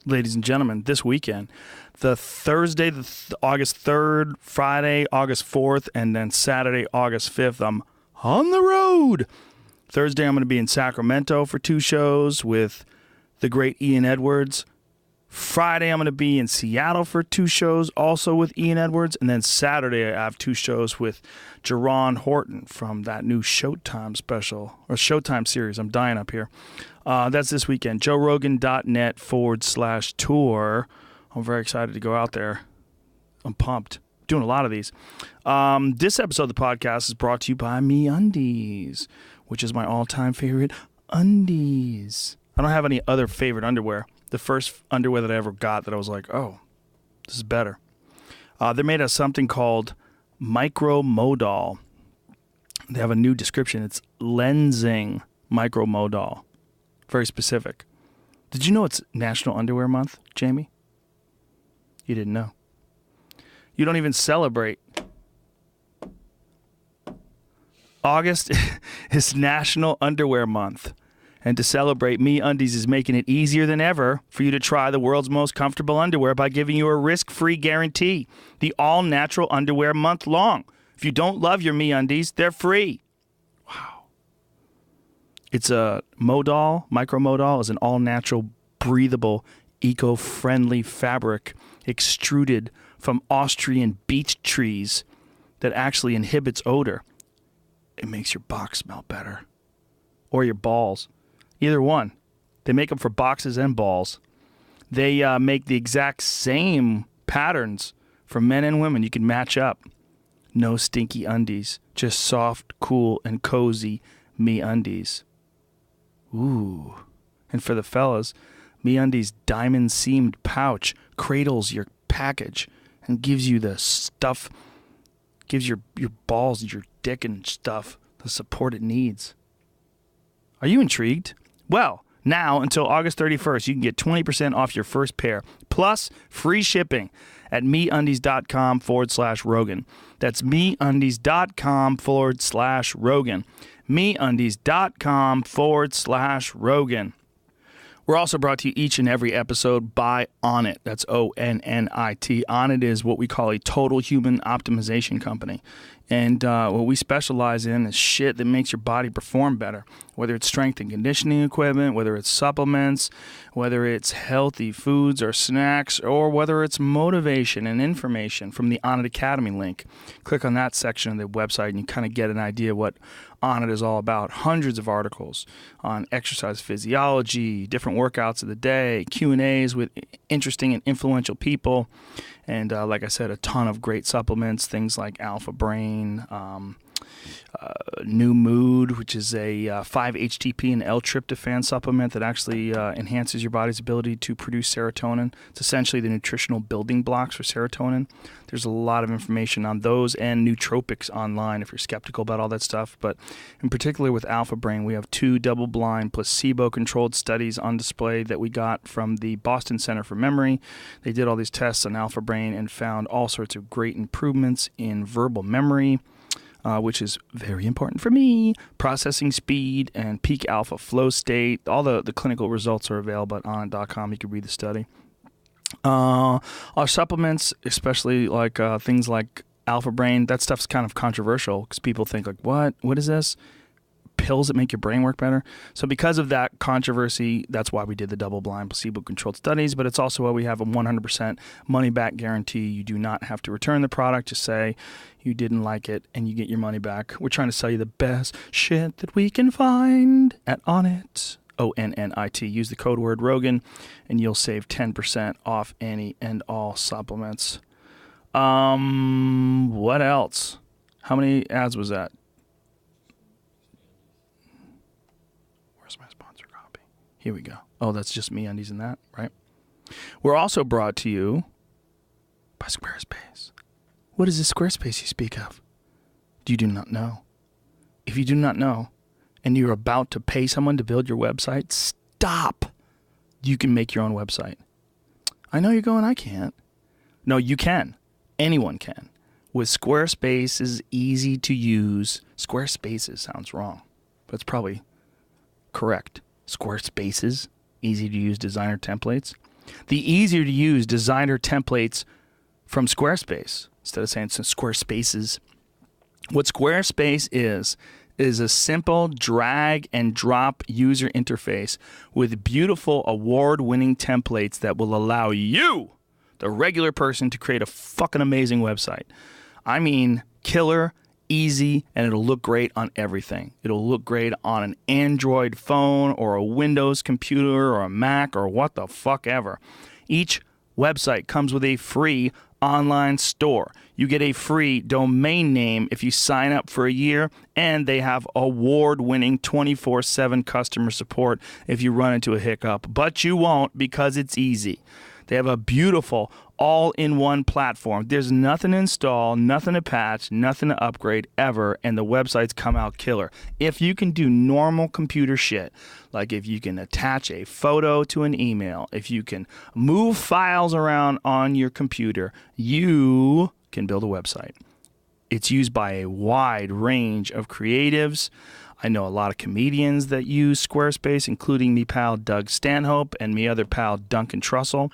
ladies and gentlemen, this weekend. The Thursday, August 3rd, Friday, August 4th, and then Saturday, August 5th, I'm on the road. Thursday, I'm going to be in Sacramento for 2 shows with the great Ian Edwards. Friday, I'm going to be in Seattle for 2 shows, also with Ian Edwards. And then Saturday, I have 2 shows with Jerron Horton from that new Showtime special, or Showtime series. I'm dying up here. That's this weekend. JoeRogan.net/tour. I'm very excited to go out there. I'm pumped. Doing a lot of these. This episode of the podcast is brought to you by MeUndies, which is my all-time favorite undies. I don't have any other favorite underwear. The first underwear that I ever got that I was like, oh, this is better. They're made of something called micromodal. They have a new description. It's lensing micromodal. Very specific. Did you know it's National Underwear Month, Jamie? You didn't know. You don't even celebrate. August is National Underwear Month. And to celebrate, MeUndies is making it easier than ever for you to try the world's most comfortable underwear by giving you a risk-free guarantee. The all-natural underwear month long. If you don't love your MeUndies, they're free. Wow. It's a modal, micromodal is an all-natural, breathable, eco-friendly fabric extruded from Austrian beech trees that actually inhibits odor. It makes your box smell better. Or your balls. Either one. They make them for boxes and balls. They make the exact same patterns for men and women. You can match up. No stinky undies. Just soft, cool, and cozy MeUndies. Ooh. And for the fellas, MeUndies diamond-seamed pouch cradles your package and gives you the stuff, gives your balls, your dick and stuff the support it needs. Are you intrigued? Well, now until August 31st, you can get 20% off your first pair, plus free shipping at MeUndies.com/Rogan. That's MeUndies.com/Rogan. MeUndies.com/Rogan. We're also brought to you each and every episode by Onnit. That's Onnit. Onnit is what we call a total human optimization company. And what we specialize in is shit that makes your body perform better. Whether it's strength and conditioning equipment, whether it's supplements, whether it's healthy foods or snacks, or whether it's motivation and information from the Onnit Academy link. Click on that section of the website and you kind of get an idea what Onnit is all about. Hundreds of articles on exercise physiology, different workouts of the day, Q&As with interesting and influential people. And like I said, a ton of great supplements, things like Alpha Brain, New Mood, which is a 5-HTP and L-tryptophan supplement that actually enhances your body's ability to produce serotonin. It's essentially the nutritional building blocks for serotonin. There's a lot of information on those and nootropics online if you're skeptical about all that stuff. But in particular with Alpha Brain, we have 2 double-blind placebo-controlled studies on display that we got from the Boston Center for Memory. They did all these tests on Alpha Brain and found all sorts of great improvements in verbal memory, which is very important for me, processing speed, and peak alpha flow state. All the clinical results are available at onnit.com. You can read the study. Our supplements, especially like things like Alpha Brain, that stuff's kind of controversial because people think like, what is this? Pills that make your brain work better. So because of that controversy, that's why we did the double-blind placebo-controlled studies, but it's also why we have a 100% money-back guarantee. You do not have to return the product. Just say you didn't like it and you get your money back. We're trying to sell you the best shit that we can find at Onnit. Onnit. Use the code word Rogan and you'll save 10% off any and all supplements. What else? How many ads was that? Here we go. Oh, that's just MeUndies and that, right? We're also brought to you by Squarespace. What is this Squarespace you speak of? You do not know. If you do not know, and you're about to pay someone to build your website, stop. You can make your own website. I know you're going, I can't. No, you can. Anyone can. With Squarespace's easy to use, Squarespaces sounds wrong, but it's probably correct. Squarespace's easy to use designer templates. The easier to use designer templates from Squarespace, instead of saying Squarespaces. What Squarespace is a simple drag and drop user interface with beautiful award-winning templates that will allow you, the regular person, to create a fucking amazing website. I mean, killer, easy, and it'll look great on everything. It'll look great on an Android phone or a Windows computer or a Mac or what the fuck ever. Each website comes with a free online store. You get a free domain name if you sign up for a year, and they have award-winning 24/7 customer support if you run into a hiccup. But you won't, because it's easy. They have a beautiful all-in-one platform. There's nothing to install, nothing to patch, nothing to upgrade ever, and the websites come out killer. If you can do normal computer shit, like if you can attach a photo to an email, if you can move files around on your computer, you can build a website. It's used by a wide range of creatives. I know a lot of comedians that use Squarespace, including me pal Doug Stanhope and me other pal Duncan Trussell.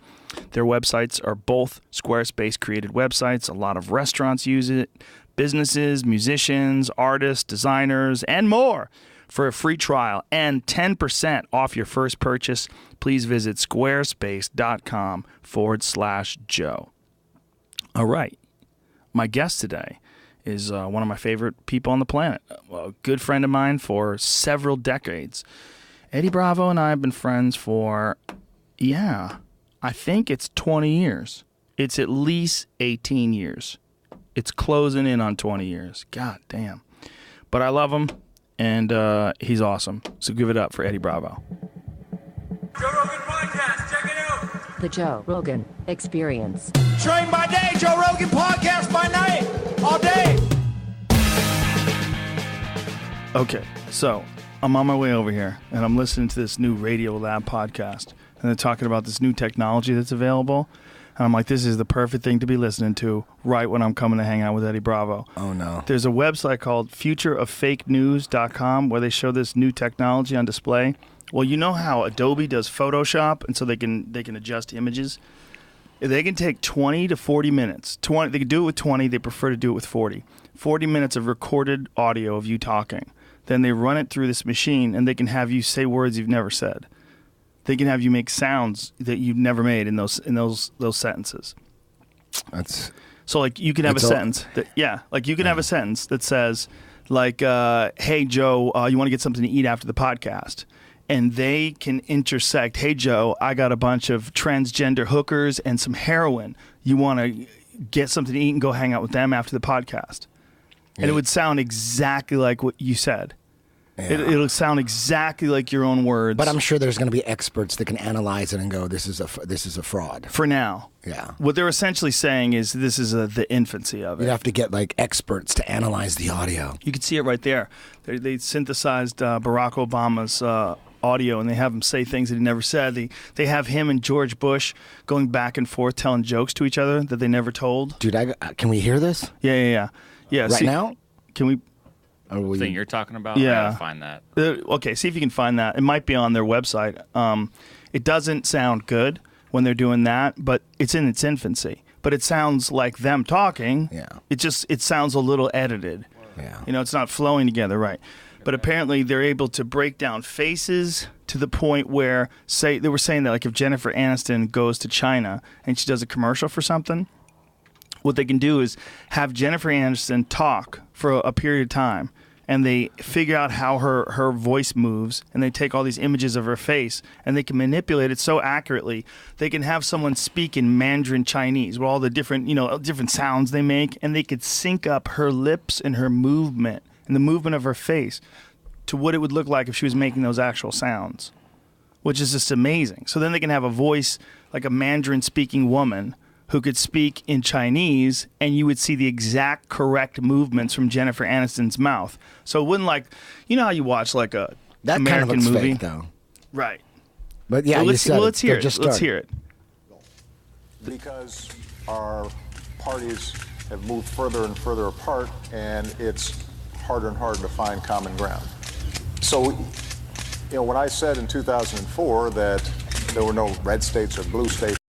Their websites are both Squarespace created websites. A lot of restaurants use it, businesses, musicians, artists, designers, and more. For a free trial and 10% off your first purchase, please visit squarespace.com/Joe. All right. My guest today is one of my favorite people on the planet, a good friend of mine for several decades. Eddie Bravo and I have been friends for, I think it's 20 years. It's at least 18 years. It's closing in on 20 years. God damn. But I love him, and he's awesome. So give it up for Eddie Bravo. Joe Rogan Podcast, check it out. The Joe Rogan Experience. Train by day, Joe Rogan Podcast by night, all day. Okay, so I'm on my way over here, and I'm listening to this new Radio Lab podcast, and they're talking about this new technology that's available, and I'm like, this is the perfect thing to be listening to right when I'm coming to hang out with Eddie Bravo. Oh, no. There's a website called futureoffakenews.com where they show this new technology on display. Well, you know how Adobe does Photoshop, and so they can adjust images? They can take 20 to 40 minutes. They can do it with 20. They prefer to do it with 40. 40 minutes of recorded audio of you talking. Then they run it through this machine, and they can have you say words you've never said. They can have you make sounds that you've never made in those sentences. That's so like you can have a sentence that have a sentence that says like, "Hey Joe, you want to get something to eat after the podcast?" And they can intersect, "Hey Joe, I got a bunch of transgender hookers and some heroin. You want to get something to eat and go hang out with them after the podcast?" And it would sound exactly like what you said. Yeah. It'll sound exactly like your own words. But I'm sure there's going to be experts that can analyze it and go, this is a fraud. For now. Yeah. What they're essentially saying is this is the infancy of it. You'd have to get like experts to analyze the audio. You can see it right there. They synthesized Barack Obama's audio, and they have him say things that he never said. They have him and George Bush going back and forth telling jokes to each other that they never told. Dude, can we hear this? Yeah. Right now? Can we? Thing you're talking about? Yeah. I gotta find that. Okay, see if you can find that. It might be on their website. It doesn't sound good when they're doing that, but it's in its infancy. But it sounds like them talking. Yeah. It sounds a little edited. Yeah. It's not flowing together right. But apparently they're able to break down faces to the point where, they were saying that like if Jennifer Aniston goes to China and she does a commercial for something, what they can do is have Jennifer Aniston talk for a period of time, and they figure out how her voice moves, and they take all these images of her face, and they can manipulate it so accurately. They can have someone speak in Mandarin Chinese with all the different sounds they make, and they could sync up her lips and her movement and the movement of her face to what it would look like if she was making those actual sounds, which is just amazing. So then they can have a voice like a Mandarin-speaking woman who could speak in Chinese, and you would see the exact correct movements from Jennifer Aniston's mouth. So it wouldn't like, how you watch like a that American kind of looks movie, fake, though. Right? But yeah, let's hear it. Let's hear it. Because our parties have moved further and further apart, and it's harder and harder to find common ground. So, when I said in 2004 that There were no red states or blue states.